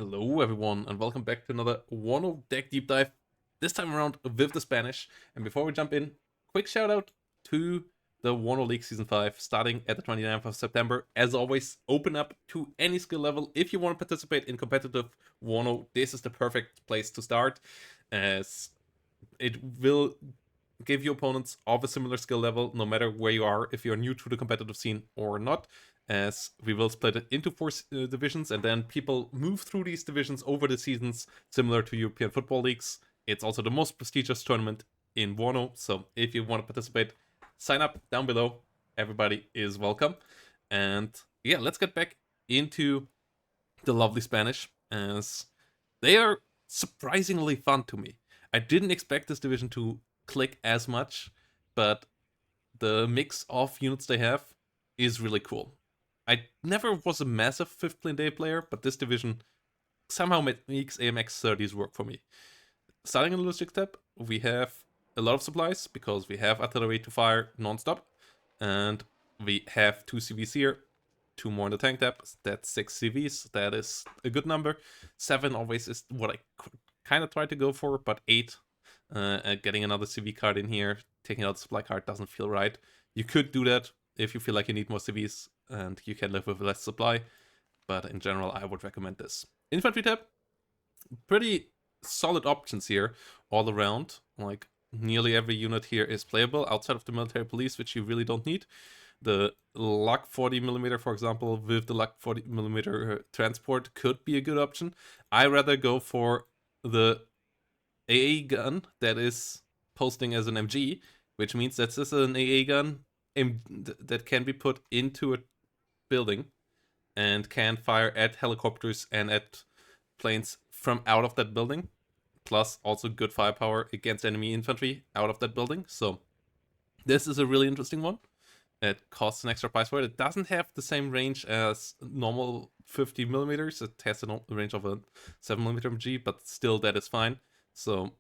Hello everyone and welcome back to another WARNO deck deep dive, this time around with the Spanish. And before we jump in, quick shout out to the WARNO League Season 5 starting at the 29th of September. As always, open up to any skill level. If you want to participate in competitive WARNO, this is the perfect place to start, as it will give your opponents of a similar skill level no matter where you are, if you're new to the competitive scene or not, as we will split it into four divisions, and then people move through these divisions over the seasons, similar to European football leagues. It's also the most prestigious tournament in WARNO, so if you want to participate, sign up down below. Everybody is welcome. And yeah, let's get back into the lovely Spanish, as they are surprisingly fun to me. I didn't expect this division to click as much, but the mix of units they have is really cool. I never was a massive 5th plane day player, but this division somehow makes AMX 30s work for me. Starting in the logistics tab, we have a lot of supplies because we have artillery to fire non-stop, and we have 2 CVs here, 2 more in the tank tab. That's 6 CVs. That is a good number. 7 always is what I kind of try to go for, but 8, getting another CV card in here, taking out the supply card doesn't feel right. You could do that if you feel like you need more CVs and you can live with less supply, but in general I would recommend this. Infantry tab, pretty solid options here all around. Like, nearly every unit here is playable outside of the military police, which you really don't need. The Luck 40mm, for example, with the Luck 40mm transport could be a good option. I rather go for the AA gun that is posting as an MG, which means that this is an AA gun that can be put into a building and can fire at helicopters and at planes from out of that building, plus also good firepower against enemy infantry out of that building. So this is a really interesting one. It costs an extra price for it. It doesn't have the same range as normal 50mm. It has a range of a 7mm MG, but still that is fine. So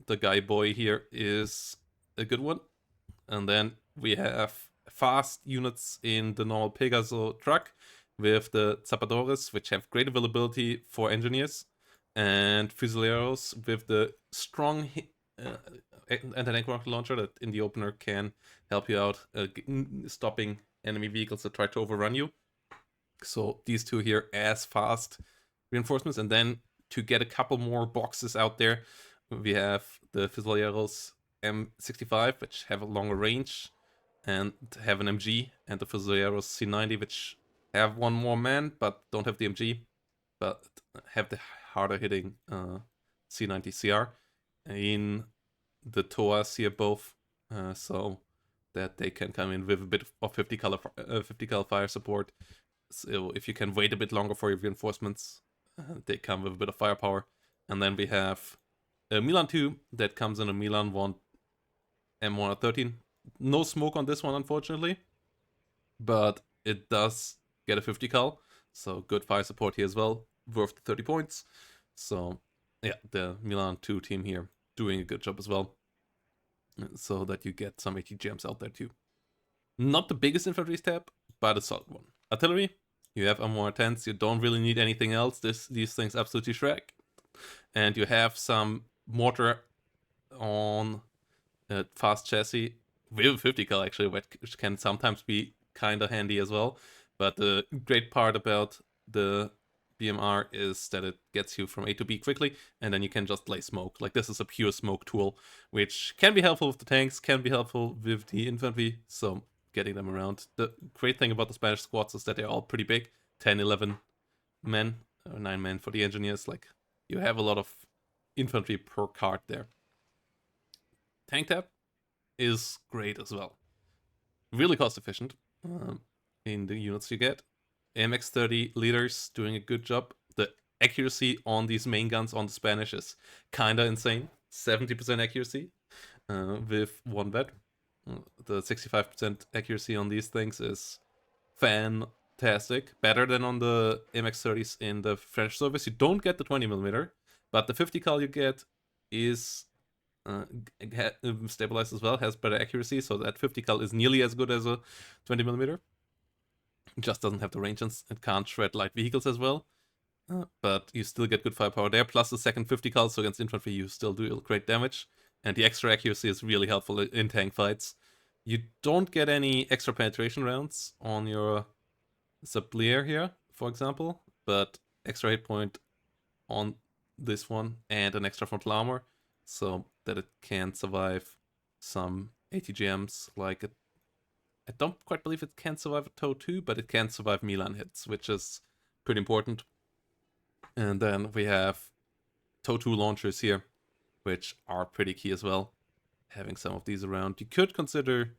the guy boy here is a good one. And then we have fast units in the normal Pegaso truck with the Zapadores, which have great availability for engineers, and Fusileros with the strong anti-tank rocket launcher that in the opener can help you out stopping enemy vehicles that try to overrun you. So these two here as fast reinforcements. And then to get a couple more boxes out there, we have the Fusileros M65, which have a longer range and have an MG, and the Fusileros C90, which have one more man but don't have the MG, but have the harder hitting C90 CR in the TOAs here both, so that they can come in with a bit of 50 cal fire support. So if you can wait a bit longer for your reinforcements, they come with a bit of firepower. And then we have a Milan 2 that comes in a Milan 1 M113. No smoke on this one, unfortunately, but it does get a 50 cal, so good fire support here as well, worth the 30 points. So yeah, the Milan 2 team here doing a good job as well, so that you get some 80 gems out there too. Not the biggest infantry tab, but a solid one. Artillery, you have M110s, you don't really need anything else. These things absolutely shrek. And you have some mortar on a fast chassis with 50 cal actually, which can sometimes be kind of handy as well. But the great part about the BMR is that it gets you from A to B quickly, and then you can just lay smoke. Like, this is a pure smoke tool, which can be helpful with the tanks, can be helpful with the infantry, so getting them around. The great thing about the Spanish squads is that they're all pretty big, 10, 11 men, or 9 men for the engineers. Like, you have a lot of infantry per card there. Tank tab is great as well. Really cost efficient in the units you get. AMX 30 leaders doing a good job. The accuracy on these main guns on the Spanish is kinda insane. 70% accuracy with one vet. The 65% accuracy on these things is fantastic. Better than on the AMX 30s in the French service. You don't get the 20mm, but the 50 cal you get is stabilized as well, has better accuracy, so that 50 cal is nearly as good as a 20mm. It just doesn't have the range and it can't shred light vehicles as well. but you still get good firepower there, plus the second 50 cal, so against infantry you still do great damage, and the extra accuracy is really helpful in tank fights. You don't get any extra penetration rounds on your Sublier here, for example, but extra hit point on this one and an extra frontal armor, so that it can survive some ATGMs. Like I don't quite believe it can survive a TOW 2, but it can survive Milan hits, which is pretty important. And then we have TOW 2 launchers here, which are pretty key as well. Having some of these around, you could consider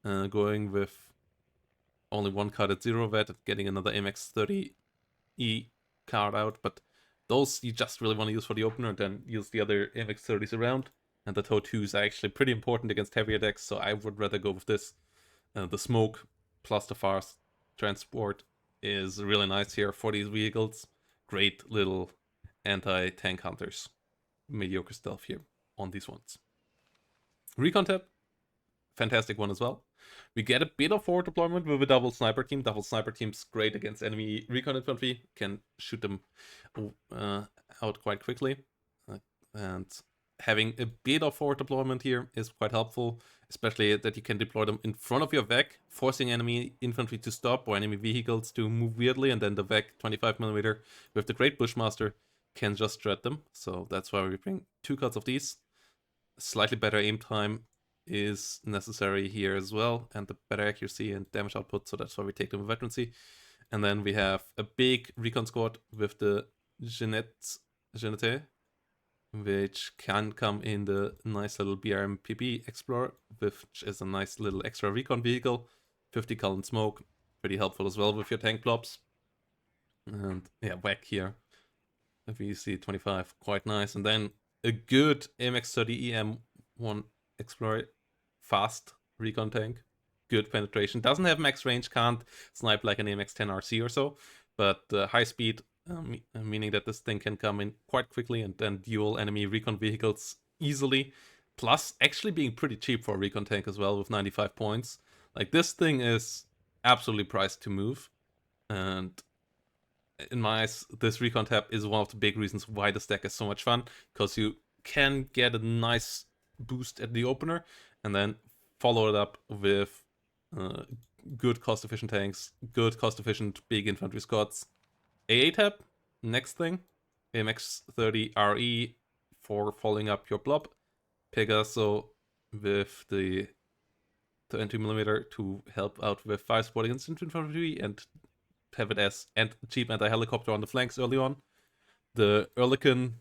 going with only one card at 0 vet and getting another MX30E card out, but those you just really want to use for the opener and then use the other MX30s around. And the TOW 2s are actually pretty important against heavier decks, so I would rather go with this. The smoke plus the fast transport is really nice here for these vehicles. Great little anti-tank hunters. Mediocre stealth here on these ones. Recon tab, fantastic one as well. We get a bit of forward deployment with a double sniper team. Double sniper team's great against enemy recon infantry. Can shoot them out quite quickly. And having a bit of forward deployment here is quite helpful, especially that you can deploy them in front of your VEC, forcing enemy infantry to stop or enemy vehicles to move weirdly, and then the VEC 25mm with the Great Bushmaster can just shred them. So that's why we bring 2 cards of these. Slightly better aim time is necessary here as well, and the better accuracy and damage output, so that's why we take them with veterancy. And then we have a big recon squad with the Genete, which can come in the nice little BRMPB Explorer, which is a nice little extra recon vehicle. 50 cal and smoke, pretty helpful as well with your tank blobs. And yeah, whack here. VC 25, quite nice. And then a good MX30 EM1 Explorer, fast recon tank, good penetration. Doesn't have max range, can't snipe like an MX10 RC or so, but high speed, meaning that this thing can come in quite quickly and then duel enemy recon vehicles easily. Plus, actually being pretty cheap for a recon tank as well with 95 points. Like, this thing is absolutely priced to move. And in my eyes, this recon tab is one of the big reasons why this deck is so much fun, because you can get a nice boost at the opener and then follow it up with good cost-efficient tanks, good cost-efficient big infantry squads. AA tab, next thing, MX30 RE for following up your blob. Pegaso with the 20mm to help out with fire support against infantry and have it as cheap anti-helicopter on the flanks early on. The Erlikon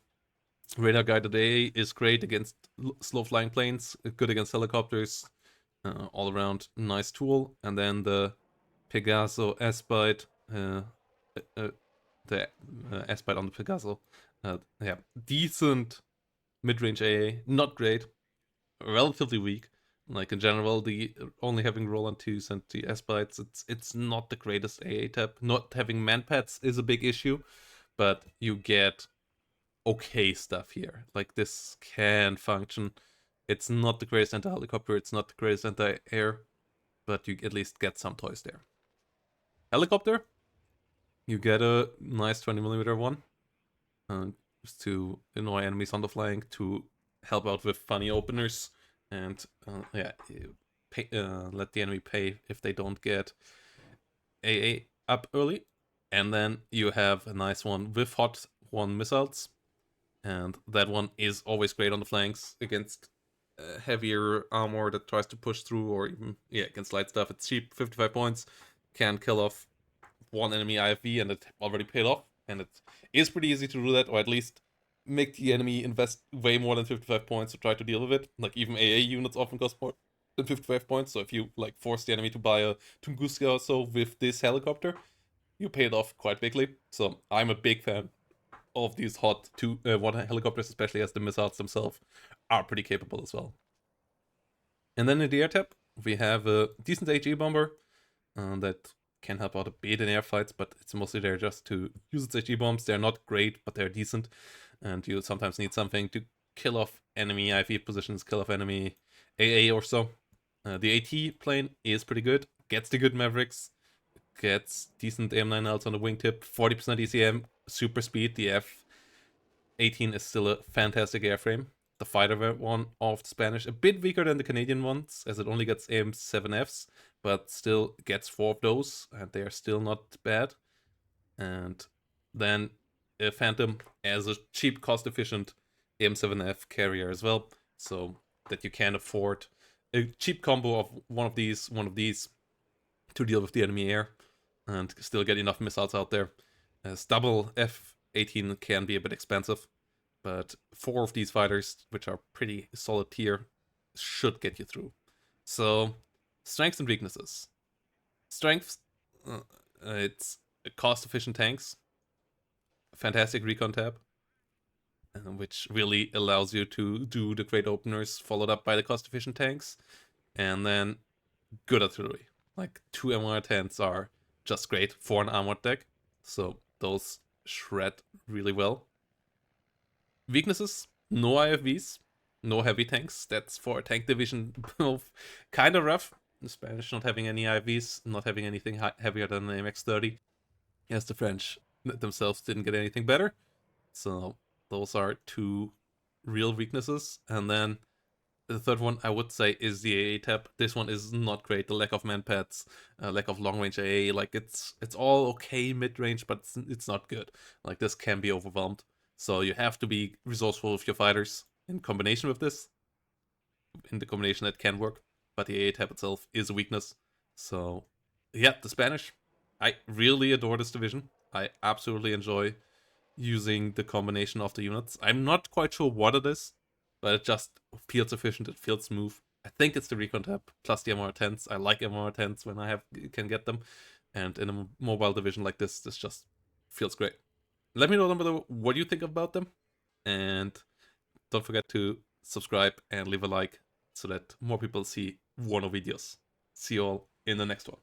radar guided AA is great against slow flying planes, good against helicopters, all around nice tool. And then the Pegaso Aspide, the Aspide on the Pegaso, yeah, decent mid-range AA, not great, relatively weak. Like in general, the only having roll on 2s and the Aspides, it's not the greatest AA tab. Not having manpads is a big issue, but you get okay stuff here. Like, this can function. It's not the greatest anti-helicopter, it's not the greatest anti-air, but you at least get some toys there. Helicopter, you get a nice 20mm one just to annoy enemies on the flank, to help out with funny openers, and yeah, let the enemy pay if they don't get AA up early. And then you have a nice one with Hot 1 missiles, and that one is always great on the flanks against heavier armor that tries to push through, or even, yeah, against light stuff. It's cheap, 55 points, can kill off one enemy IFV, and it already paid off. And it is pretty easy to do that, or at least make the enemy invest way more than 55 points to try to deal with it. Like, even AA units often cost more than 55 points, so if you like force the enemy to buy a Tunguska or so with this helicopter, you pay it off quite quickly. So I'm a big fan of these Hot 1 helicopters, especially as the missiles themselves are pretty capable as well. And then in the air tab, we have a decent HE bomber that can help out a bit in air fights, but it's mostly there just to use its HE bombs. They're not great, but they're decent, and you sometimes need something to kill off enemy IV positions, kill off enemy AA or so. The AT plane is pretty good, gets the good Mavericks, gets decent AM9Ls on the wingtip, 40% ECM, super speed. The F-18 is still a fantastic airframe. The fighter one of the Spanish, a bit weaker than the Canadian ones, as it only gets AM7Fs, but still gets 4 of those, and they are still not bad. And then a Phantom as a cheap, cost-efficient AM7F carrier as well, so that you can afford a cheap combo of one of these to deal with the enemy air and still get enough missiles out there. As double F-18 can be a bit expensive, but 4 of these fighters, which are pretty solid tier, should get you through. So, strengths and weaknesses. Strengths, it's cost-efficient tanks, fantastic recon tab, which really allows you to do the great openers followed up by the cost-efficient tanks, and then good artillery. Like 2 MR10s are just great for an armored deck, so those shred really well. Weaknesses, no IFVs, no heavy tanks. That's for a tank division kind of rough. The Spanish not having any IVs, not having anything heavier than the MX-30. Yes, the French themselves didn't get anything better. So those are 2 real weaknesses. And then the third one I would say is the AA tab. This one is not great. The lack of manpads, lack of long range AA. Like it's all okay mid range, but it's not good. Like this can be overwhelmed. So you have to be resourceful with your fighters in combination with this. In the combination that can work. But the AA tab itself is a weakness. So yeah, the Spanish. I really adore this division. I absolutely enjoy using the combination of the units. I'm not quite sure what it is, but it just feels efficient, it feels smooth. I think it's the recon tab plus the MR10s. I like MR10s when I can get them, and in a mobile division like this just feels great. Let me know down below what you think about them, and don't forget to subscribe and leave a like so that more people see WARNO videos. See you all in the next one.